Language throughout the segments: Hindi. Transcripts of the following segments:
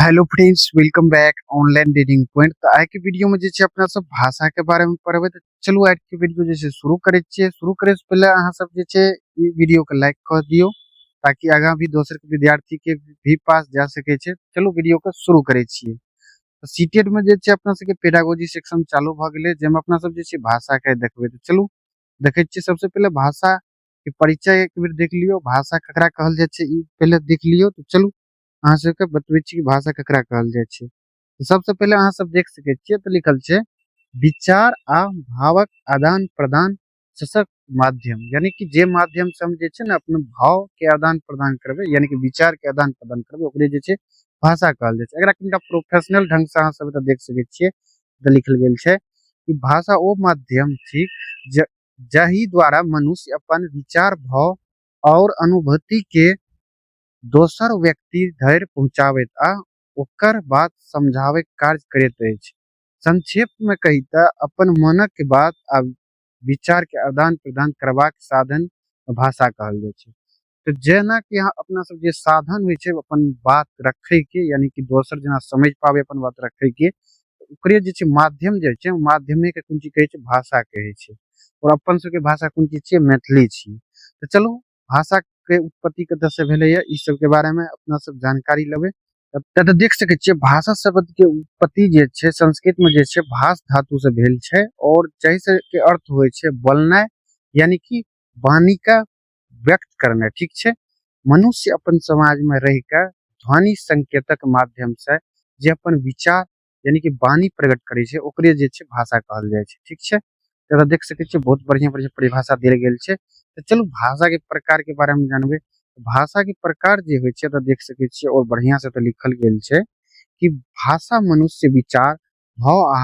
Hello friends, welcome back online reading point. तो आइ के वीडियो में जे छै अपना सब भाषा के बारे में पढ़बे। तो चलू आज के वीडियो जे छै शुरू करे छियै। शुरू करे से पहले अहाँ सब जे छै ई वीडियो के लाइक कर दियो, ताकि आगा भी दोसर के विद्यार्थी के भी पास जा सके छै। चलू वीडियो के शुरू करे छियै। तो सीटेट में जे छै अपना सब के पेडागोजी सेक्शन चालू भ गेलै, जेमे अपना सब जे छै भाषा के देखबे। तो चलू देखे छियै। सबसे पहले भाषा के परिचय एक बेर देख लियो, भाषा ककरा कहल जाय छै ई पहले देख लियो। तो चलू अहाँ सबके बतबै छी कि भाषा ककरा कहल जाइ छै। तो सबसे पहले अहाँ सब देख सकै छियै तो लिखल छै विचार आ भावक आदान प्रदान सशक्त माध्यम, यानी कि जे माध्यम से हम जे छै ने अपने भाव के आदान प्रदान करबे, यानी कि विचार के आदान प्रदान करबे, ओकरे जे छै भाषा कहल जाइ छै। एकरा कनिटा प्रोफेशनल ढंग से अहाँ सब एतऽ देख सकै छियै तो लिखल गेल छै कि भाषा ओ माध्यम थिक जाहि द्वारा मनुष्य अपन विचार, भाव और अनुभूति के दोसर व्यक्ति धरि पहुँचाबैत आ ओकर बात समझाबै कार्य करैत अछि। संक्षेप में कही तऽ अपन मनक बात आ विचार के आदान प्रदान करबाक साधन भाषा कहल जाइ छै। तो जेना कि यहाँ अपना सब जे साधन होइ छै अपन बात रखे के, यानी कि दोसर जना समझ पावे अपन बात रखे के, ओकरे जे छै माध्यम जे छै, माध्यमे के कोन चीज कहै छै, भाषा कहै छै। और अपन सबके भाषा कोन चीज छियै, मैथिली छियै। तो चलू भाषा के उत्पत्ति कतऽ से भेलै है ई सब के बारे में अपना सब जानकारी लेबै। तऽ देख सकै छियै भाषा शब्द के उत्पत्ति जे छै संस्कृत में जे छै भाष धातु से भेल छै, और जाहि से के अर्थ होइ छै बोलनाइ, यानी कि वाणी का व्यक्त करनाइ। ठीक छै। मनुष्य अपन समाज में रह के ध्वनि संकेतक माध्यम से जे अपन विचार यानी कि वाणी प्रकट करे छै, ओकरे जे छै भाषा कहल जाइ छै। ठीक छै। तो देख सकै छियै बहुत बढ़िया बढ़िया परिभाषा देल गेल छै। तो चलू भाषा के प्रकार के बारे में जानबे। भाषा के प्रकार जे होइ छै तो देख सकै छियै और बढ़िया से तो लिखल गेल छै कि भाषा मनुष्य विचार, भाव आ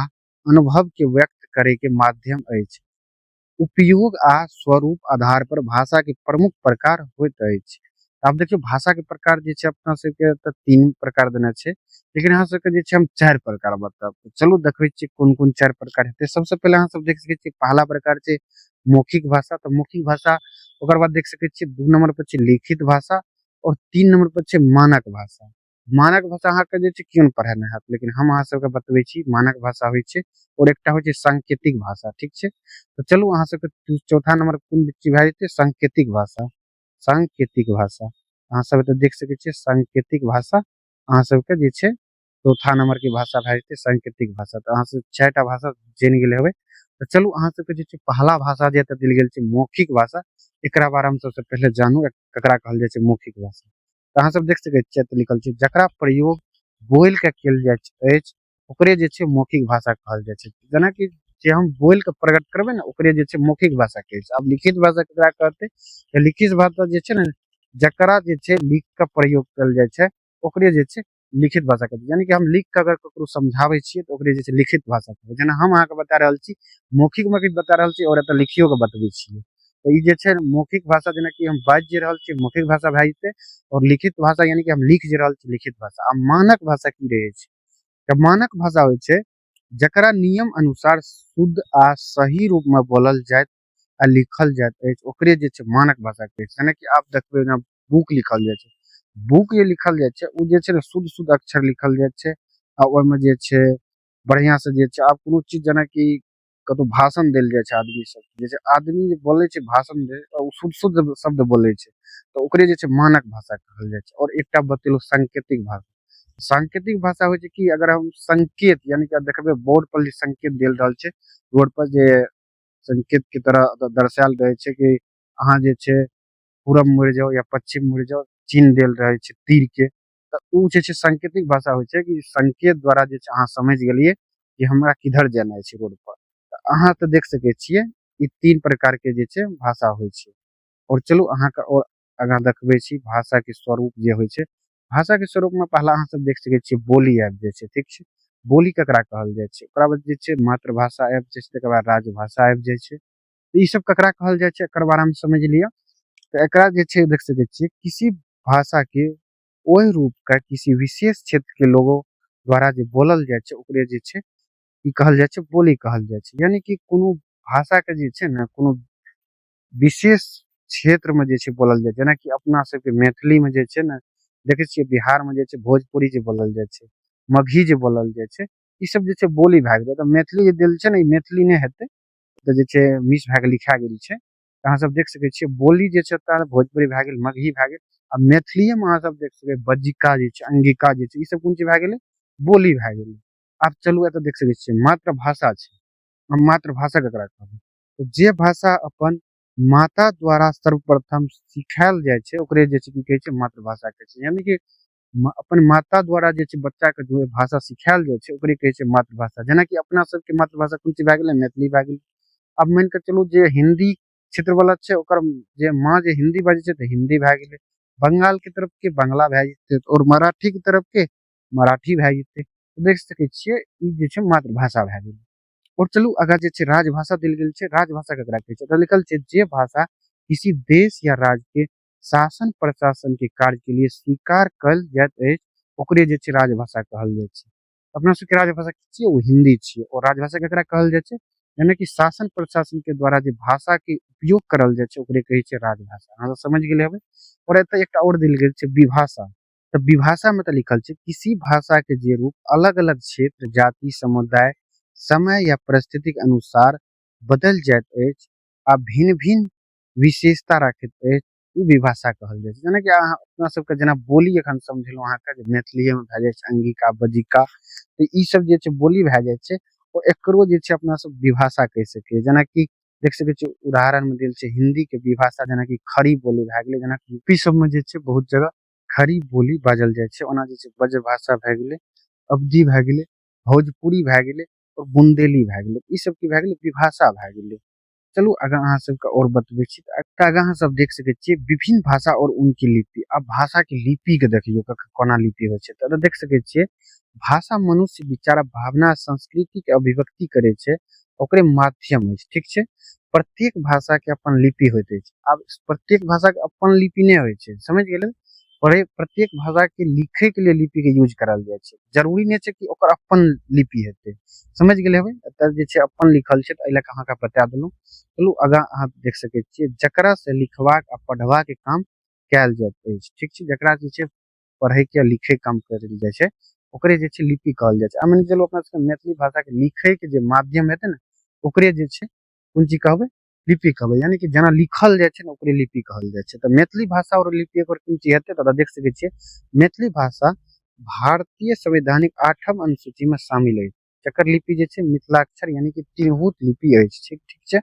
अनुभव के व्यक्त करे के माध्यम अछि। उपयोग आ स्वरूप आधार पर भाषा के प्रमुख प्रकार होइत अछि। आब देखियो भाषा के प्रकार जे छै अपना सबके तऽ तीन प्रकार देने छै, लेकिन अहाँ सबके जे छै हम चारि प्रकार बताब। तो चलू देखबै छियै कोन कोन चारि प्रकार हेतै। सबसे पहले अहाँ सब देख सकै छियै पहला प्रकार छै मौखिक भाषा। तो मौखिक भाषा, ओकर बाद देख सकै छियै 2 नंबर पर छै लिखित भाषा, और 3 नंबर पर छै मानक भाषा। मानक भाषा अहाँके जे छै केओ पढ़ेने हैत, लेकिन हम अहाँ सबके बतबै छी मानक भाषा होइ छै, और एकटा होइ छै सांकेतिक भाषा। ठीक छै। तो चलू अहाँ सबके चौथा नंबर कोन चीज भए जेतै, सांकेतिक भाषा। सांकेतिक भाषा अहाँ सब एतऽ देख सकै छियै सांकेतिक भाषा अहाँ सबके जे छै चौथा नंबर के भाषा भए जेतै सांकेतिक भाषा। तो अहाँ सब 6टा भाषा जानि गेल हेबै। तो चलू अहाँ सबके जे छै पहला भाषा जे एतऽ देल गेल छै मौखिक भाषा, एकरा बारे में सबसे पहले जानू ककरा कहल जाइ छै मौखिक भाषा। तो अहाँ सब देख सकै छियै एतऽ लिखल छै जकरा प्रयोग बोल के कयल जाइत अछि ओकरे जे छै मौखिक भाषा कहल जाइ छै। जेना कि जे हम बोल के प्रकट करबै ने ओकरे जे छै मौखिक भाषा कहै छै। अब लिखित भाषा केकरा कहतै, तऽ लिखित भाषा जे छै ने जकरा जे छै लिख के प्रयोग कयल जाइ छै ओकरे जे छै लिखित भाषा कहतै। यानी कि हम लिख के अगर ककरो समझाबै छियै तो ओकरे जे छै लिखित भाषा कहबै। जेना हम अहाँके बता रहल छी मौखिक मौखिक बता रहल छी, और एतऽ लिखियो के बतबै छियै। तो ई जे छै मौखिक भाषा, जेना कि हम बाजि जे रहल छियै मौखिक भाषा भए जेतै, और लिखित भाषा यानी कि हम लिख जे रहल छी लिखित भाषा। आ मानक भाषा की रहै छै, तऽ मानक भाषा होइ छै जकरा नियम अनुसार शुद्ध आ सही रूप में बोलल जाइत आ लिखल जाइत अछि, ओकरे जे छै मानक भाषा कहै छै। जेना कि आप देखबै ना बुक लिखल जाइ छै, बुक जे लिखल जाइ छै उ जे छै ने शुद्ध शुद्ध अक्षर लिखल जाइ छै, आ ओहिमे जे छै बढ़िया से जे छै आब कोनो चीज जेना कि कतौ भाषण देल जाइ छै आदमी सब, जैसे आदमी जे बोलै छै भाषण दे उ शुद्ध शुद्ध शब्द बोलै छै, तो ओकरे जे छै मानक भाषा कहल जाइ छै। और एकटा बतेलौ सांकेतिक भाषा। सांकेतिक भाषा होइ छै कि अगर हम संकेत, यानी कि देखबै बोर्ड पर जे संकेत देल रहल छै, बोर्ड पर जे संकेत की तरह दर्शायल रहे छै कि अहाँ जे छै पूरब मुड़ जाओ या पश्चिम मुड़ जाओ, चिन्ह देल रहे छै तीर के। तऽ उ जे छै सांकेतिक भाषा होइ छै कि संकेत द्वारा जे छै अहाँ समझ गेलियै कि हमरा किधर जेनाइ छै रोड पर। तऽ अहाँ तऽ देख सकै छियै ई 3 प्रकार के जे छै भाषा होइ छै। और चलू अहाँके और आगाँ देखबै छी भाषा के स्वरूप जे होइ छै। भाषा के स्वरूप में पहला अहाँ सब देख सकै छियै बोली आबि जाइ छै। ठीक छै। बोली ककरा कहल जाइ छै, ओकरा बाद जे छै मातृभाषा आबि जाइ छै, तकर बाद राजभाषा आबि जाइ छै। तो ई सब ककरा कहल जाइ छै एकर बारे में समझ लिअ। तो एकरा जे छै देख सकै छियै किसी भाषा के ओहि रूप का किसी विशेष क्षेत्र के लोगों द्वारा जे बोलल जाइ छै ओकरे जे छै ई कहल जाइ छै बोली कहल जाइ छै। यानी कि कोनो भाषा के जे छै ने कोनो विशेष क्षेत्र में जे छै बोलल जाइ छै। जेना कि अपना सबके मैथिली में जे छै ने देखै छियै बिहार में जे छै भोजपुरी जे बोलल जाइ छै, मगही जे बोलल जाइ छै, ई सब जे छै बोली भए गेलै। तऽ मैथिली जे देल छै ने, ई मैथिली नहि हेतै, तऽ जे छै मिस भए के लिखा गेल छै। तऽ अहाँ सब देख सकै छियै बोली जे छै ओतय भोजपुरी भए गेल, मगही भए गेल, आ मैथिलीए में अहाँ सब देख सकै बज्जिका जे छै, अंगिका जे छै, ई सब कोन चीज भए गेलै, बोली भए गेलै। आब चलू एतऽ देख सकै छियै मातृभाषा छै। हम मातृभाषा केकरा कहबै? तऽ जे भाषा अपन माता द्वारा सर्वप्रथम सिखायल जाइ छै ओकरे जे छै की कहै छै मातृभाषा कहै छै। यानी कि अपन माता द्वारा जे छै बच्चा के जो भाषा सिखायल जाइ छै ओकरे कहै छै मातृभाषा। जेनाकि अपना सबके मातृभाषा कोन चीज भए गेलै? मैथिली भए गेलै। अब मान के चलू जे हिंदी क्षेत्र वाला छै ओकर जे माँ जे हिंदी बाजै छै तऽ हिंदी भए गेलै। बंगाल के तरफ के बांग्ला भए जेतै, और मराठी के तरफ के मराठी भए जेतै। देख सकै छियै ई जे छै मातृभाषा भए गेलै। और चलू आगा जे छै राजभाषा देल गेल छै। राजभाषा केकरा कहै छै? तऽ लिखल छै जे भाषा किसी देश या राज्य के शासन प्रशासन के कार्य के लिए स्वीकार कयल जाइत अछि ओकरे जे छै राजभाषा कहल जाइ छै। अपना सबके राजभाषा की छियै? वो हिंदी छियै। और राजभाषा केकरा कहल जाइ छै? यानी कि शासन प्रशासन के द्वारा जे भाषा के उपयोग करल जाइ छै ओकरे कहै छै राजभाषा। अहाँ सब समझ गेले हेबै। और एतय एकटा और देल गेल छै विभाषा। तऽ विभाषा में तऽ लिखल छै किसी भाषा के जे रूप अलग अलग क्षेत्र, जाति, समुदाय, समय या परिस्थिति के अनुसार बदल जाइत अछि आ भिन्न भिन्न विशेषता राखैत अछि, उ विभाषा कहल जाइ छै। जेना कि अहाँ अपना सबके जेना बोली एखन समझेलहुँ अहाँके जे मैथिलीए में भए जाइ छै अंगिका, बज्जिका, तऽ ई सब जे छै बोली भए जाइ छै। और एकरो जे छै अपना सब विभाषा कहि सकै। जेना कि देख सकै छियै उदाहरण में देल छै हिंदी के विभाषा, जेना कि खड़ी बोली भए गेलै। जेना कि यूपी सब में जे छै बहुत जगह खड़ी बोली बाजल जाइ छै। ओना जे छै ब्रजभाषा भए गेलै, अवधी भए गेलै, भोजपुरी भए गेलै, और बुंदेली भए गेलै। ई सब की भए गेलै? विभाषा भए गेलै। चलू आगा अहाँ सबके और बतबै छी। तऽ आगा अहाँ सब देख सकै छियै विभिन्न भाषा और उनकी लिपि। अब भाषा के लिपि के देखियो कोना लिपि होइ छै। तऽ देख सकै छियै भाषा मनुष्य विचार, भावना, संस्कृति के अभिव्यक्ति करे छै, ओकरे माध्यम होइ छै। ठीक छै। प्रत्येक भाषा के अपन लिपि होइत अछि। आब प्रत्येक भाषा के अपन लिपि नहि होइ छै, समझ गेलै। प्रत्येक भाषा के लिखे के लिए लिपि के यूज करल जाइ छै। जरूरी नहीं छै कि ओकर अपन लिपि हेतै। समझ गेले हेबै। एतऽ जे छै अपन लिखल छै तऽ एहि लए कऽ अहाँके बता देलहुँ। चलू आगाँ अहाँ देख सकै छियै जकरा से लिखबाक आ पढ़बाक के काम कयल जाइत अछि। ठीक छै। जकरा जे छै पढ़े के लिखे के काम करल जाइ छै ओकरे जे छै लिपि कहल जाइ छै। आ मान के चलू अपना सबके मैथिली भाषा के लिखे के जे माध्यम हेतै ने ओकरे जे छै कोन चीज कहबै? लिपि कहबै। यानी कि जेना लिखल जाइ छै ने ओकरे लिपि कहल जाइ छै। तऽ मैथिली भाषा और लिपि एकर कोन चीज हेतै? तऽ देख सकै छियै मैथिली भाषा भारतीय संवैधानिक 8म अनुसूची में शामिल अछि। जकर लिपि जे छै मिथिलाक्षर यानी कि तिरहुत लिपि अछि। ठीक छै।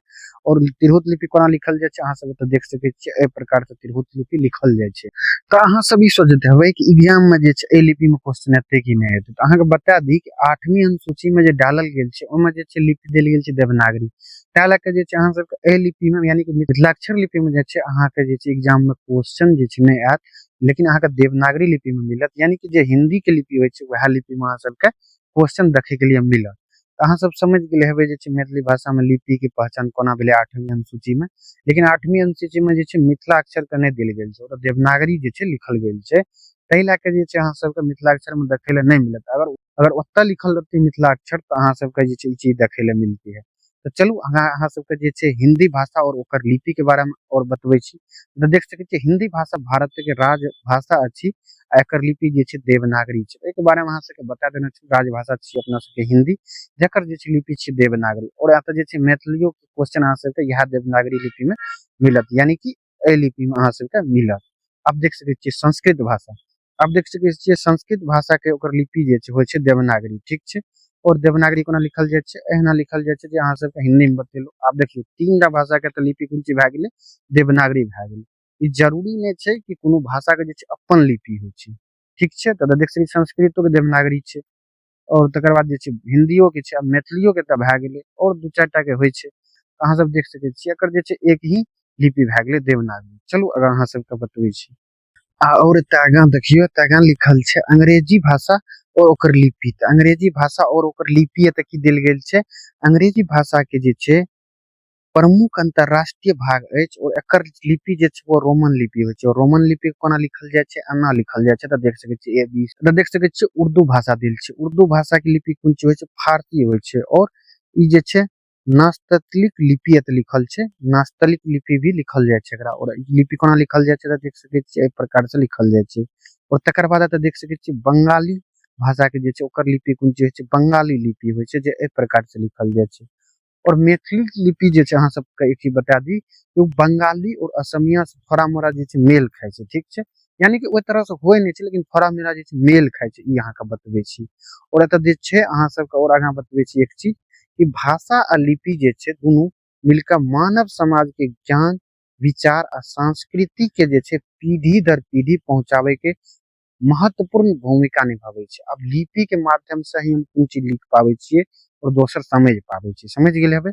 और तिरहुत लिपि कोना लिखल जाइ छै? अहाँ सब एतऽ देख सकै छियै एहि प्रकार से तिरहुत लिपि लिखल जाइ छै। तऽ अहाँ सब ई सोचैत हेबै कि एग्जाम में जे छै एहि लिपि में क्वेश्चन एतै कि नहीं एतै। तो अहाँके बता दी कि 8वीं अनुसूची में जे डालल गेल छै ओहिमे जे छै लिपि देल गेल छै देवनागरी। तै लए के जे छै अहाँ सबके एहि लिपि में यानी कि मिथिलाक्षर लिपि में जे छै अहाँके जे छै एग्जाम में क्वेश्चन जे छै नहीं आयत, लेकिन अहाँके देवनागरी लिपि में मिलत। यानी कि जे हिंदी के लिपि होइ छै वएह लिपि में अहाँ सबके क्वेश्चन देखे के लिए मिलत। तऽ अहाँ सब समझ गेले हेबै जे छै मैथिली भाषा में लिपि के पहचान कोना भेलै 8वीं अनुसूची में। लेकिन 8वीं अनुसूची में जे छै मिथिला अक्षर के नहीं देल गेल छै, ओतऽ देवनागरी जे छै लिखल गेल छै। ताहि लए के जे छै अहाँ सबके मिथिलाक्षर में देखे ले नहीं मिलत। अगर अगर ओतऽ लिखल रहतै मिथिलाक्षर तऽ अहाँ सबके जे छै ई चीज देखे ले मिलती है। तऽ चलू अहाँ सबके जे छै हिंदी भाषा और ओकर लिपि के बारे में और बतबै छी। तऽ देख सकै छियै हिंदी भाषा भारत के राजभाषा अछि आ एकर लिपि जे छै देवनागरी छै। एहिके बारे में अहाँ सबके बता देना छै राजभाषा छियै अपना सबके हिंदी, जकर जे छै लिपि छियै देवनागरी। और एतऽ जे छै मैथिलियो के क्वेश्चन अहाँ सबके इएह देवनागरी लिपि में मिलत, यानी कि एहि लिपि में अहाँ सबके मिलत। अब देख सकै छियै संस्कृत भाषा। अब देख सकै छियै संस्कृत भाषा के ओकर लिपि जे छै होइ छै देवनागरी। ठीक छै। और देवनागरी कोना लिखल जाइ छै? एहिना लिखल जाइ छै जे अहाँ सबके हिंदी में बतेलहुँ। आब देखियौ 3टा भाषा के तऽ लिपि कोन चीज भए गेलै? देवनागरी भए गेलै। ई जरूरी नहीं छै कि कोनो भाषा के जे छै अपन लिपि होइ छै। ठीक छै। तऽ देख सकै संस्कृतो के देवनागरी छै। और तकर बाद जे छै हिंदियो के छै, अब मैथिलियो के तऽ भए गेलै और 2-4 टा के होइ छै। अहाँ सब देख सकै छियै एकर जे छै एक ही लिपि भए गेलै देवनागरी। चलू अगर अहाँ सबके बतबै छी। और एतऽ आगाँ देखियौ एतऽ आगाँ लिखल छै अंग्रेजी भाषा और ओकर लिपि। तऽ अंग्रेजी भाषा और ओकर लिपि एतऽ की देल गेल छै? अंग्रेजी भाषा के जे छै प्रमुख अंतरराष्ट्रीय भाग अछि और एकर लिपि जे छै वो रोमन लिपि होइ छै। और रोमन लिपि के कोना लिखल जाइ छै? एना लिखल जाइ छै। तऽ देख सकै छियै ए बी। तऽ देख सकै छियै उर्दू भाषा देल छै। उर्दू भाषा के लिपि कोन चीज होइ छै? फारसी होइ छै। और ई जे छै नास्तलिक लिपि एतऽ लिखल छै। नास्तलिक लिपि भी लिखल जाइ छै एकरा। और ई लिपि कोना लिखल जाइ छै? तऽ देख सकै छियै एहि प्रकार से लिखल जाइ छै। और तकर बाद एतऽ देख सकै छियै बंगाली भाषा के जे छै ओकर लिपि कुन जे होइ छै बंगाली लिपि होइ छै, जे एहि प्रकार से लिखल जाइ छै। और मैथिली लिपि जे छै अहाँ सबके एक चीज बता दी कि ओ बंगाली और असमिया से थोड़ा मोड़ा जे छै मेल खाइ छै, ठीक छै। यानी कि ओहि तरह से होइ नहीं छै, लेकिन थोड़ा मेरा जे छै मेल खाइ छै, ई अहाँके बतबै छी। और एतऽ जे छै अहाँ सबके और आगाँ बतबै छी एक चीज कि भाषा आ लिपि जे छै दुनू मिलकर मानव समाज के ज्ञान, विचार आ संस्कृति के जे छै पीढ़ी दर पीढ़ी पहुंचावे के महत्वपूर्ण भूमिका निभाबै छै। अब लिपि के माध्यम से ही हम कोन चीज लिख पाबै छियै और दोसर समझ पाबै छियै, समझ गेल हेबै।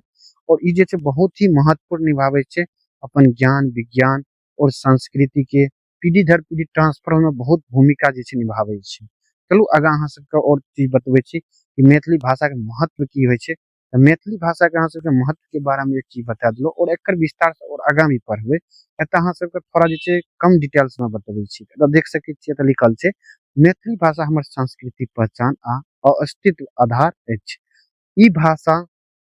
और ई जे छै बहुत ही महत्वपूर्ण निभाबै छै अपन ज्ञान, विज्ञान और संस्कृति के पीढ़ी दर पीढ़ी ट्रांसफर में बहुत भूमिका जे छै निभाबै छै। चलू आगाँ अहाँ सबके और चीज बतबै छी कि मैथिली भाषा के महत्व की होइ छै। तऽ मैथिली भाषा के अहाँ सबके महत्व के बारे में एक चीज बता देलहुँ और एकर विस्तार से और आगाँ भी पढ़बै। एतऽ अहाँ सबके थोड़ा जे छै कम डिटेल्स में बतबै छी। एतऽ देख सकै छियै एतऽ लिखल छै मैथिली भाषा हमर संस्कृति, पहचान आ अस्तित्व आधार अछि। ई भाषा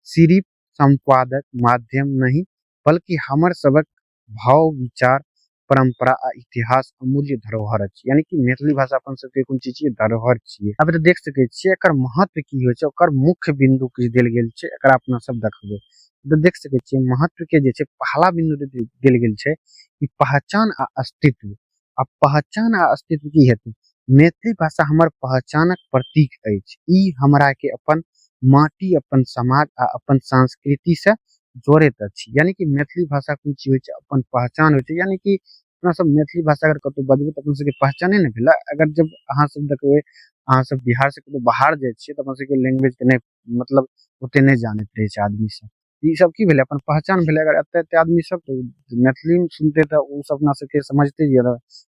सिर्फ संवादक माध्यम नहीं बल्कि हमर सबक भाव, विचार, परंपरा आ इतिहास अमूल्य धरोहर अछि। यानी कि मैथिली भाषा अपन सबके कोन चीज छियै, धरोहर छियै। अब तऽ देख सकै छियै एकर महत्व की होइ छै, ओकर मुख्य बिंदु किछ देल गेल छै, एकरा अपना सब देखबै। तऽ देख सकै छियै महत्व के जे छै पहला बिंदु देल गेल छै कि पहचान आ अस्तित्व। अब पहचान आ अस्तित्व की हेतै, मैथिली भाषा हमर पहचानक प्रतीक अछि। ई हमरा के अपन माटी, अपन समाज आ अपन संस्कृति से जोड़ैत अछि। यानी कि मैथिली भाषा कोन चीज होइ छै, अपन पहचान होइ छै। यानी कि अपना सब मैथिली भाषा अगर कतौ बजबै तऽ अपन सबके पहचाने ने भेलै। अगर जब अहाँ सब देखबै अहाँ सब बिहार से कतौ बाहर जाइ छियै तऽ अपन सबके लैंग्वेज के नहि मतलब ओते नहीं जानैत रहै छै आदमी सब। ई सब की भेलै, अपन पहचान भेलै। अगर एते आदमी सब मैथिली सुनतै तऽ ओ सब अपना सबके समझतै जे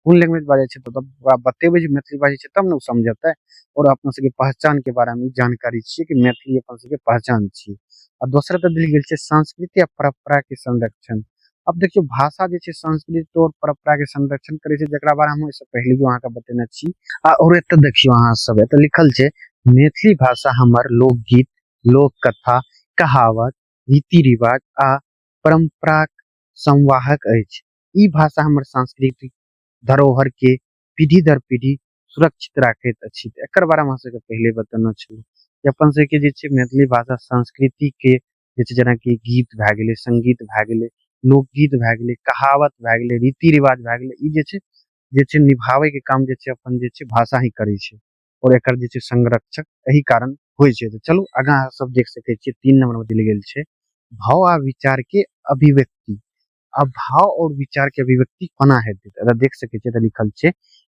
कोन लैंग्वेज बाजै छै, तब ओकरा बतेबै जे मैथिली बाजै छै तब ने ओ समझतै। और अपना सबके पहचान के बारे में जानकारी छियै कि मैथिली अपन सबके पहचान छियै। आ दोसर तऽ देल गेल छै संस्कृति आ परंपरा के संरक्षण। अब देखियो भाषा जे छै संस्कृति और परंपरा के संरक्षण करे छै, जेकरा बारे में इससे पहले अहाँ के बतेने छी। और एतऽ देखियो अहाँ सब एतऽ लिखल छै मैथिली भाषा हमर लोकगीत, लोक कथा, कहावत, रीति रिवाज आ परंपराक संवाहक अछि। ई भाषा हमर सांस्कृतिक धरोहर के पीढ़ी दर पीढ़ी सुरक्षित राखैत अछि। तऽ एकर बारे में अहाँ सबके पहले बतेने छलहुँ कि अपन सबके जे छै मैथिली भाषा संस्कृति के जे छै जेनाकि गीत भए गेलै, संगीत भए गेलै, लोकगीत भए गेलै, कहावत भए गेलै, रीति रिवाज भए गेलै, ई जे छै निभाबै के काम जे छै अपन जे छै भाषा ही करै छै। और एकर जे छै संरक्षक एही कारण होइ छै। तऽ चलू आगाँ अहाँ सब देख सकै छियै 3 नंबर में देल गेल छै भाव आ विचार के अभिव्यक्ति। अब भाव और विचार के अभिव्यक्ति कोना हेतै, तऽ देख सकै छियै तऽ लिखल छै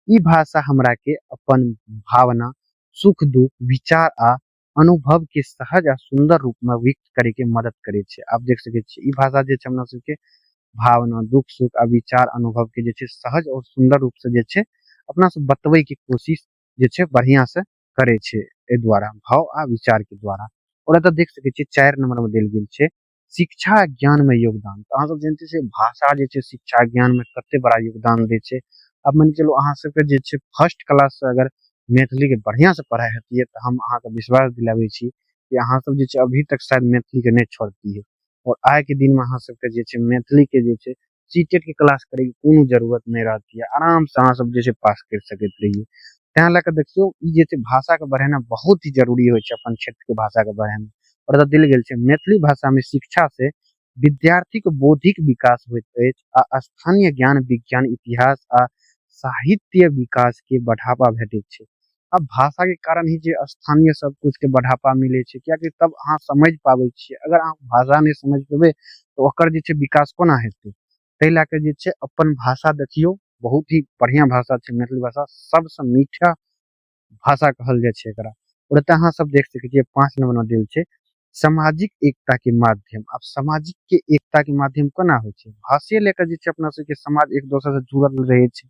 ई भाषा हमरा के अपन भावना, सुख दुख, विचार आ अनुभव के सहज आ सुंदर रूप में व्यक्त करे के मदद करे छै। आप देख सकै छियै ई भाषा जे छै हमरा सबके भावना, दुख सुख आ विचार अनुभव के जे छै सहज और सुंदर रूप से जे छै अपना सब बतबै के कोशिश जे छै बढ़िया से करे छै ए द्वारा, भाव आ विचार के द्वारा। और एतऽ देख सकै छियै 4 नंबर में देल गेल छै शिक्षा आ ज्ञान में योगदान। तऽ अहाँ सब जानते छियै भाषा जे छै शिक्षा ज्ञान में कते बड़ा योगदान दै छै। अब मान के चलू अहाँ सबके जे छै फर्स्ट क्लास से अगर मैथिली के बढ़िया से पढ़ाई हेतियै तऽ हम अहाँ के विश्वास दिलाबै छी कि अहाँ सब जे छै अभी तक शायद मैथिली के नहीं छोड़तियै। और आइ के दिन में अहाँ सबके जे छै मैथिली के जे छै सीटेट के क्लास करे के कोनो जरूरत नहीं रहतियै, आराम से अहाँ सब जे छै पास कर सकैत रहियै। तें लए के देखियौ ई जे छै भाषा के बढ़ेना बहुत ही जरूरी होइ छै अपन क्षेत्र के भाषा के बढ़ेना। और एतऽ देल गेल छै मैथिली भाषा में शिक्षा से विद्यार्थी के बौद्धिक विकास होइत अछि आ स्थानीय ज्ञान, विज्ञान, इतिहास आ साहित्य विकास के बढ़ावा भेटैत छै। अब भाषा के कारण ही जे स्थानीय सब कुछ के बढ़ावा मिले छै, कियाकि तब अहाँ समझ पाबै छियै। अगर अहाँ भाषा नहीं समझ पेबै तो ओकर जे छै विकास कोना हेतै। ताहि लए के जे छै अपन भाषा देखियौ बहुत ही बढ़िया भाषा छै मैथिली भाषा, सबसे मीठा भाषा कहल जाइ छै एकरा। और एतऽ अहाँ सब देख सकै छियै 5 नंबर में देल छै सामाजिक एकता के माध्यम। अब सामाजिक के एकता के माध्यम कोना होइ छै, भाषे लेकर जे छै अपना सबके समाज एक दोसर से जुड़ल रहे छै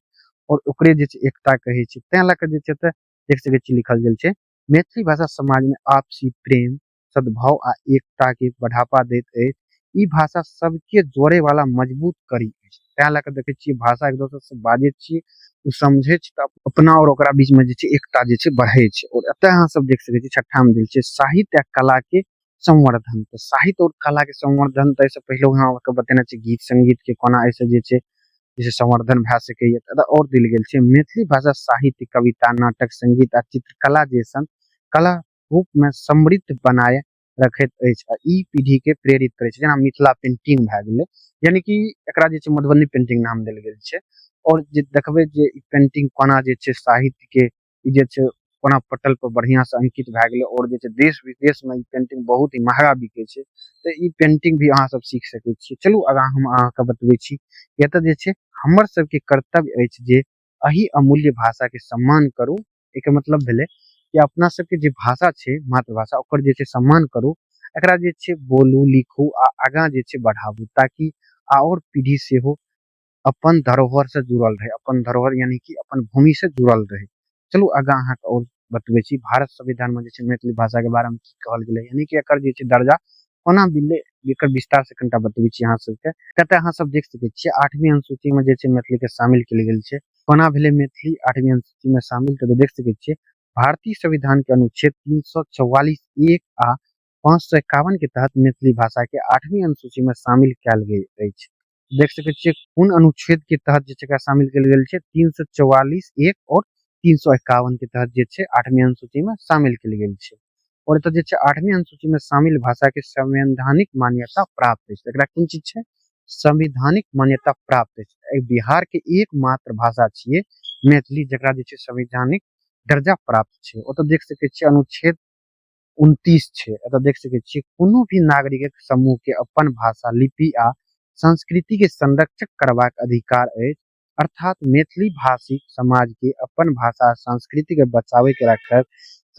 और ओकरे जे छै एकता कहै छै। तें लए के जे छै तऽ देख सकै छियै लिखल गेल छै मैथिली भाषा समाज में आपसी प्रेम, सद्भाव आ एकता के बढ़ावा दैत अछि। ई भाषा सबके जोड़े वाला मजबूत कड़ी अछि। तें लए के देखै छियै भाषा एक दोसर से बाजै छियै, उ समझे छै तऽ अपना और ओकरा बीच में जे छै एकता जे छै बढ़ै छै। और एतऽ अहाँ सब देख सकै छियै 6ठा में देल छै साहित्य आ कला के संवर्धन। तो साहित्य और कला के संवर्धन तऽ ऐसे पहले अहाँ के बतेने छै गीत संगीत के कोना ऐसे जे छै जैसे संवर्धन भए सकैए एतय और देल गेल छै मैथिली भाषा साहित्य, कविता, नाटक, संगीत आ चित्रकला जैसन कला रूप में समृद्ध बनाए रखैत अछि आ ई पीढ़ी के प्रेरित करै छै। जेना मिथिला पेंटिंग भए गेलै, यानी कि एकरा जे छै मधुबनी पेंटिंग नाम देल गेल छै। और जे देखबै जे ई पेंटिंग कोना जे छै साहित्य के ई जे छै कोना पटल पर बढ़िया से अंकित भए गेलै और जे छै देश विदेश में ई पेंटिंग बहुत ही महंगा बिकै छै। तऽ ई पेंटिंग भी अहाँ सब सीख सकै छियै। चलू आगाँ हम अहाँके बतबै छी। एतऽ जे छै हमर सबके कर्तव्य अछि जे एही अमूल्य भाषा के सम्मान करू। एकर मतलब भेलै कि अपना सबके जे भाषा छै मातृभाषा ओकर जे छै सम्मान करू, एकरा जे छै बोलू लिखू आ आगाँ जे छै बढ़ाबू, ताकि आओर पीढ़ी सेहो अपन धरोहर से जुड़ल रहे। अपन धरोहर यानी कि अपन भूमि से जुड़ल रहे। चलू आगाँ अहाँके और बतबै छी। भारत संविधान में जे छै मैथिली भाषा के बारे में की कहल गेलै, यानी कि एकर जे छै दर्जा कोना मिललै, एकर विस्तार से कनिटा बतबै छी अहाँ सबके। कतऽ अहाँ सब देख सकै छियै 8वीं अनुसूची में जे छै मैथिली के शामिल कयल गेल छै। कोना भेलै मैथिली 8वीं अनुसूची में शामिल, तऽ देख सकै छियै भारतीय संविधान के अनुच्छेद 344 एक आ 551 के तहत मैथिली भाषा के 8वीं अनुसूची में शामिल कयल गेल अछि। देख सकै छियै कोन अनुच्छेद के तहत जे छै एकरा शामिल कयल गेल छै, 344 एक और 351 के तहत जे छै 8वीं अनुसूची में शामिल कयल गेल छै। और एतऽ जे छै 8वीं अनुसूची में शामिल भाषा के संवैधानिक मान्यता प्राप्त अछि। एकरा कोन चीज छै, संवैधानिक मान्यता प्राप्त अछि। बिहार के एकमात्र भाषा छियै मैथिली जकरा जे छै संवैधानिक दर्जा प्राप्त छै। ओतऽ देख सकै छियै अनुच्छेद 29 छै। एतऽ देख सकै छियै कोनो भी नागरिक समूह के अपन भाषा, लिपि आ संस्कृति के संरक्षण करबाक अधिकार अछि। अर्थात मैथिली भाषी समाज के अपन भाषा आ संस्कृति के बचावे के रखब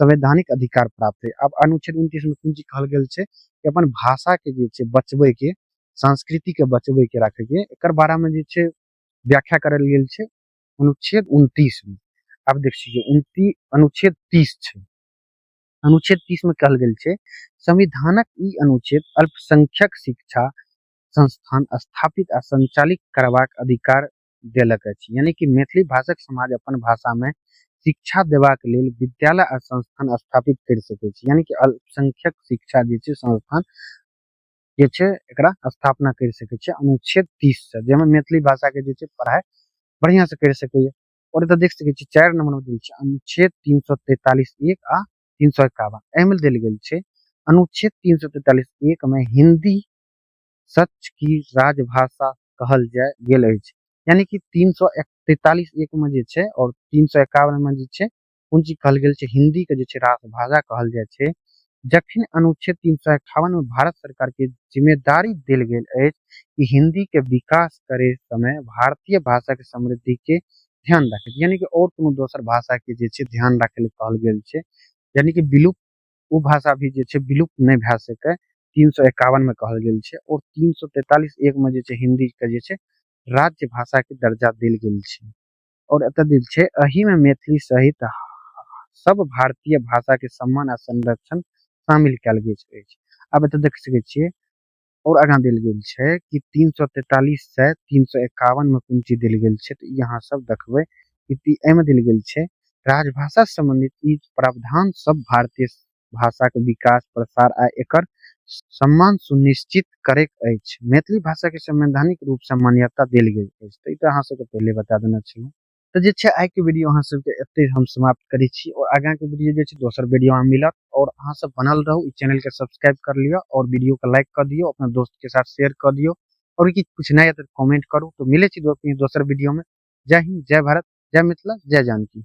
संवैधानिक अधिकार प्राप्त है। अब अनुच्छेद 29 में कोन चीज कहल गेल छै कि अपन भाषा के जे छै बचबै के, संस्कृति के बचबै के, राखे के, एकर बारे में जे छै व्याख्या करल गेल छै अनुच्छेद 29 में। अब देखिए 29 अनुच्छेद 30 छै। अनुच्छेद 30 में कहल गेल छै संविधानक ई अनुच्छेद अल्पसंख्यक शिक्षा संस्थान स्थापित आ संचालित करबाक अधिकार देलक अछि। यानी कि मैथिली भाषक समाज अपन भाषा में शिक्षा देबाक लेल विद्यालय आ संस्थान स्थापित कर सकै छै। यानी कि अल्पसंख्यक शिक्षा जे छै संस्थान जे छै एकरा स्थापना कर सकै छै अनुच्छेद 30 से, जेमे मैथिली भाषा के जे छै पढ़ाई बढ़िया से कर सकैए। और एतऽ देख सकै छी 4 नंबर में देल छै अनुच्छेद 343 एक आ 351। एहिमे देल गेल छै अनुच्छेद 343 एक में हिंदी सच की राजभाषा कहल जाय गेल अछि। यानी कि 343 एक में जे छै और 351 में जे छै कोन चीज कहल गेल छै, हिंदी के जे छै राजभाषा कहल जाय छै। जखन अनुच्छेद 351 में भारत सरकार के जिम्मेदारी देल गेल अछि कि हिंदी के विकास करे समय भारतीय भाषा के समृद्धि के ध्यान रखे, यानी कि और कोनो दोसर भाषा के जे छै ध्यान रखे ले कहल गेल छै। यानी कि विलुप्त वो भाषा भी जे छै विलुप्त नहीं भए सके 351 में कहल गेल छै। और 343 एक में जे छै हिंदी के जे छै राज्य भाषा के दर्जा देल गेल छै। और एतऽ देल छै एही में मैथिली सहित सब भारतीय भाषा के सम्मान आ संरक्षण शामिल कयल गेल अछि। अब एतऽ देख सकै छियै और आगाँ देल गेल छै कि 343 से 351 में कोन चीज देल गेल छै, तऽ यहाँ सब देखबै कि एहिमे देल गेल छै राजभाषा से संबंधित ई प्रावधान सब भारतीय भाषा के विकास, प्रसार आ एकर सम्मान सुनिश्चित करैत अछि। मैथिली भाषा के संवैधानिक रूप से मान्यता देल गेल अछि। तऽ ई तऽ अहाँ सबके पहले बता देने छलहुँ। तऽ जे छै आइ के वीडियो अहाँ सबके एते हम समाप्त करै छी और आगाँ के वीडियो जे छै दोसर वीडियो में मिलत। और अहाँ सब बनल रहू, इस चैनल के सब्सक्राइब कर लियो और वीडियो को लाइक कर दियो, अपने दोस्त के साथ शेयर कर दियो और कुछ नया तो कमेंट करू। तो मिले छी दोसर वीडियो में। जय हिंद, जय भारत, जय मिथिला, जय जानकी।